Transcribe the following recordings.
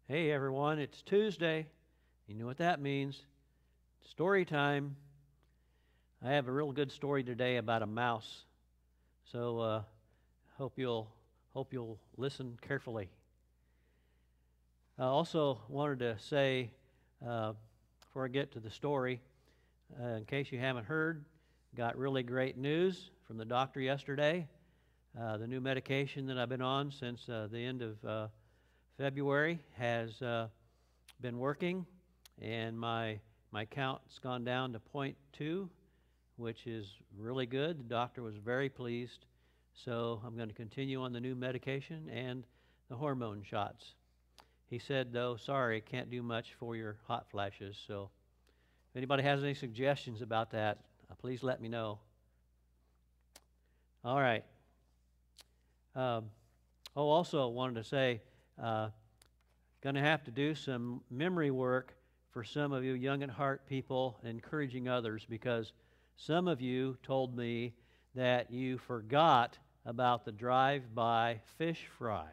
Hey everyone, it's Tuesday. You know what that means. Story time. I have a real good story today about a mouse. So hope you'll listen carefully. I also wanted to say before I get to the story, in case you haven't heard, got really great news from the doctor yesterday. The new medication that I've been on since the end of February has been working, and my count's gone down to 0.2, which is really good. The doctor was very pleased. So I'm going to continue on the new medication and the hormone shots. He said, though, sorry, can't do much for your hot flashes. So if anybody has any suggestions about that, please let me know. All right. Also wanted to say, going to have to do some memory work for some of you young at heart people, encouraging others, because some of you told me that you forgot about the drive-by fish fry.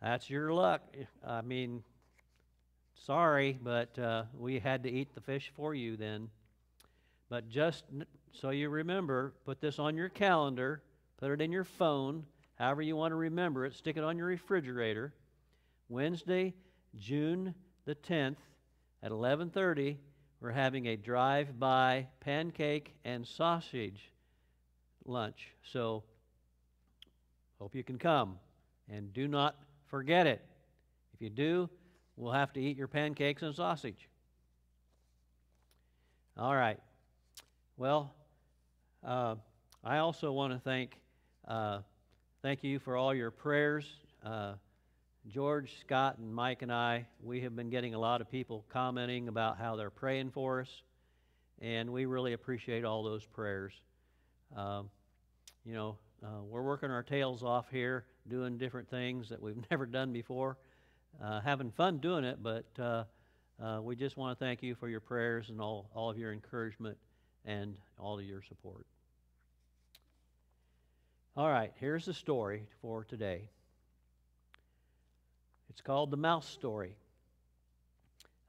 That's your luck. I mean, sorry, but we had to eat the fish for you then. But just so you remember, put this on your calendar, put it in your phone, however you want to remember it, stick it on your refrigerator. Wednesday, June the 10th at 11:30, we're having a drive-by pancake and sausage lunch. So, hope you can come. And do not forget it. If you do, we'll have to eat your pancakes and sausage. All right. Well, I also want to thank you for all your prayers. George, Scott, and Mike and I, we have been getting a lot of people commenting about how they're praying for us, and we really appreciate all those prayers. We're working our tails off here, doing different things that we've never done before, having fun doing it, but we just want to thank you for your prayers and all of your encouragement and all of your support. All right, here's the story for today. It's called The Mouse Story.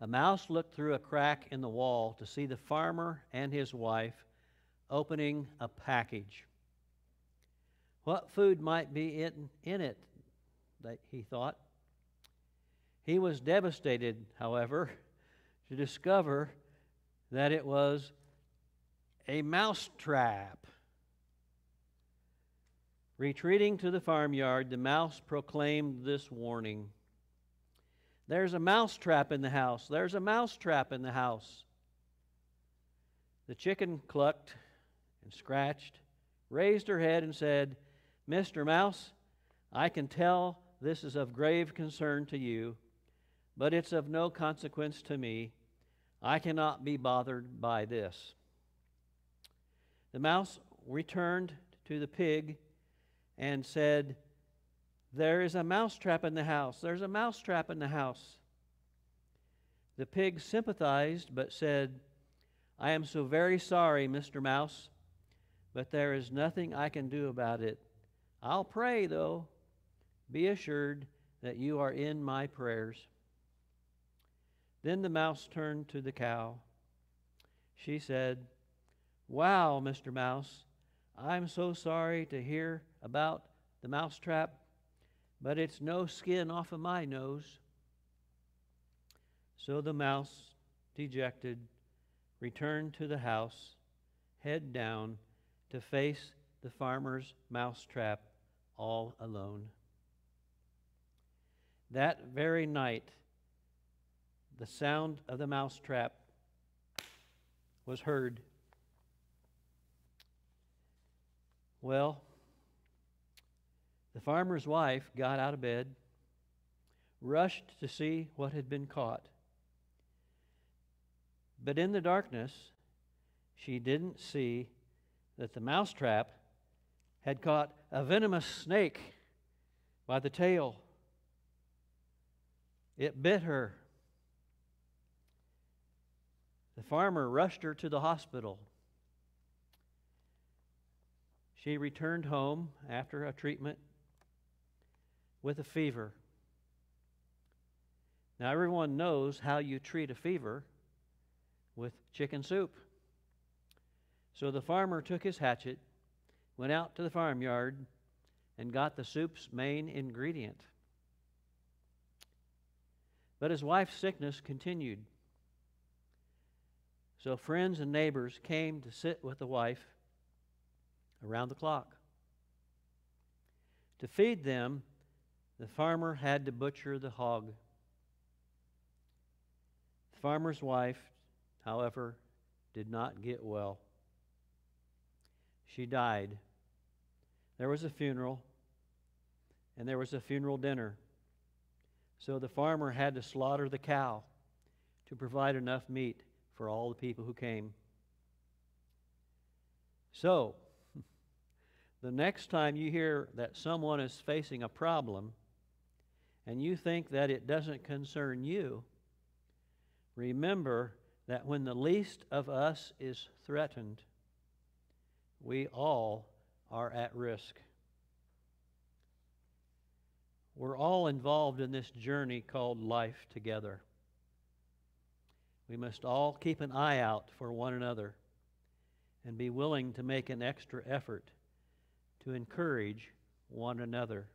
A mouse looked through a crack in the wall to see the farmer and his wife opening a package. What food might be in it, he thought. He was devastated, however, to discover that it was a mouse trap. Retreating to the farmyard, the mouse proclaimed this warning. There's a mouse trap in the house. There's a mouse trap in the house. The chicken clucked and scratched, raised her head and said, Mr. Mouse, I can tell this is of grave concern to you, but it's of no consequence to me. I cannot be bothered by this. The mouse returned to the pig and said, There is a mouse trap in the house. There's a mouse trap in the house. The pig sympathized but said, I am so very sorry, Mr. Mouse, but there is nothing I can do about it. I'll pray, though. Be assured that you are in my prayers. Then the mouse turned to the cow. She said, Wow, Mr. Mouse, I'm so sorry to hear about the mouse trap, but it's no skin off of my nose. So the mouse, dejected, returned to the house, head down, to face the farmer's mouse trap all alone. That very night, the sound of the mouse trap was heard. Well, the farmer's wife got out of bed, rushed to see what had been caught. But in the darkness, she didn't see that the mousetrap had caught a venomous snake by the tail. It bit her. The farmer rushed her to the hospital. She returned home after a treatment with a fever. Now, everyone knows how you treat a fever with chicken soup. So the farmer took his hatchet, went out to the farmyard, and got the soup's main ingredient. But his wife's sickness continued. So friends and neighbors came to sit with the wife around the clock. To feed them, the farmer had to butcher the hog. The farmer's wife, however, did not get well. She died. There was a funeral, and there was a funeral dinner. So the farmer had to slaughter the cow to provide enough meat for all the people who came. So, the next time you hear that someone is facing a problem and you think that it doesn't concern you, remember that when the least of us is threatened, we all are at risk. We're all involved in this journey called life together. We must all keep an eye out for one another and be willing to make an extra effort to encourage one another.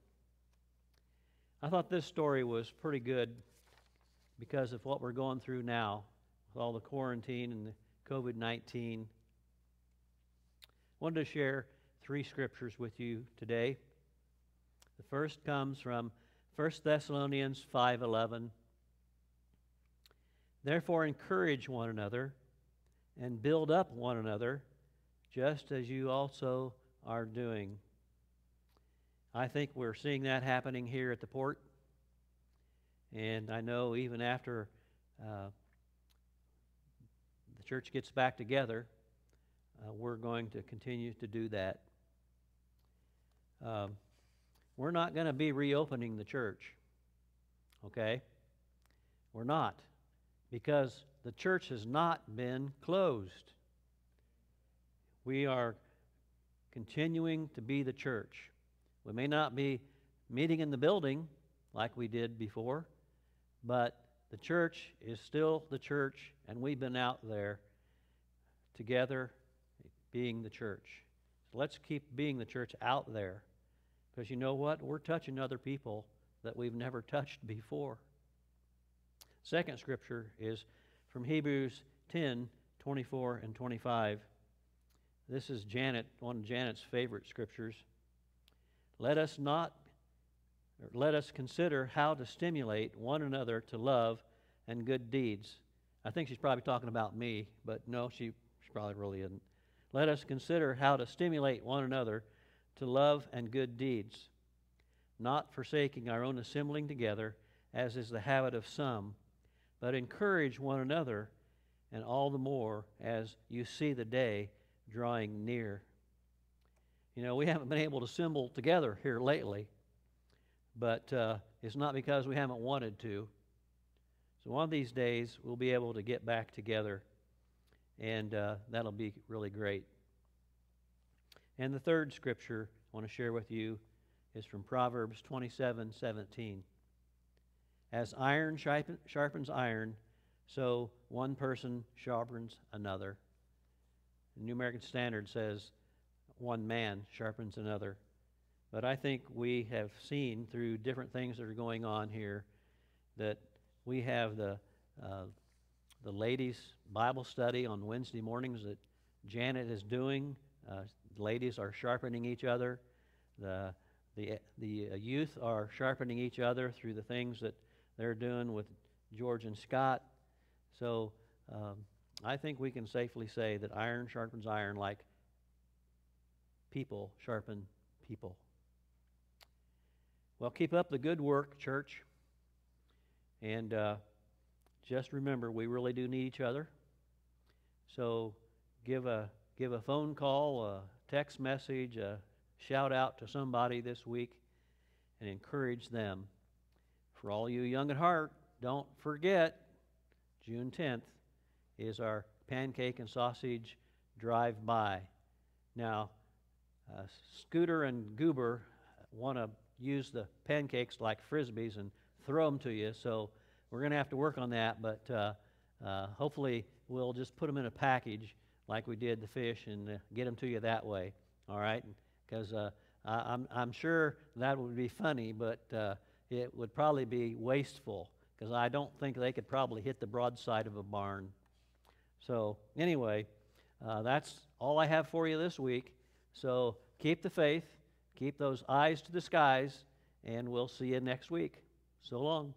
I thought this story was pretty good because of what we're going through now with all the quarantine and the COVID-19. I wanted to share 3 scriptures with you today. The first comes from 1 Thessalonians 5:11. Therefore encourage one another and build up one another, just as you also are doing. I think we're seeing that happening here at the port. And I know even after the church gets back together, we're going to continue to do that. We're not going to be reopening the church, okay? We're not, because the church has not been closed. We are continuing to be the church. We may not be meeting in the building like we did before, but the church is still the church, and we've been out there together being the church. So let's keep being the church out there, because you know what? We're touching other people that we've never touched before. Second scripture is from Hebrews 10:24 and 25. This is one of Janet's favorite scriptures. Let us consider how to stimulate one another to love and good deeds. I think she's probably talking about me, but no, she probably really isn't. Let us consider how to stimulate one another to love and good deeds, not forsaking our own assembling together, as is the habit of some, but encourage one another, and all the more as you see the day drawing near. You know, we haven't been able to assemble together here lately, but it's not because we haven't wanted to. So one of these days, we'll be able to get back together, and that'll be really great. And the third scripture I want to share with you is from Proverbs 27:17. As iron sharpens iron, so one person sharpens another. The New American Standard says one man sharpens another. But I think we have seen through different things that are going on here that we have the ladies' Bible study on Wednesday mornings that Janet is doing. Ladies are sharpening each other. The youth are sharpening each other through the things that they're doing with George and Scott. So I think we can safely say that iron sharpens iron like people sharpen people. Well, keep up the good work, church. And just remember, we really do need each other. So give a phone call, a text message, a shout out to somebody this week and encourage them. For all you young at heart, don't forget, June 10th is our pancake and sausage drive-by. Now, Scooter and Goober want to use the pancakes like Frisbees and throw them to you, so we're going to have to work on that, but hopefully we'll just put them in a package like we did the fish and get them to you that way, all right? Because I'm sure that would be funny, but it would probably be wasteful, because I don't think they could probably hit the broadside of a barn. So anyway, that's all I have for you this week. So keep the faith, keep those eyes to the skies, and we'll see you next week. So long.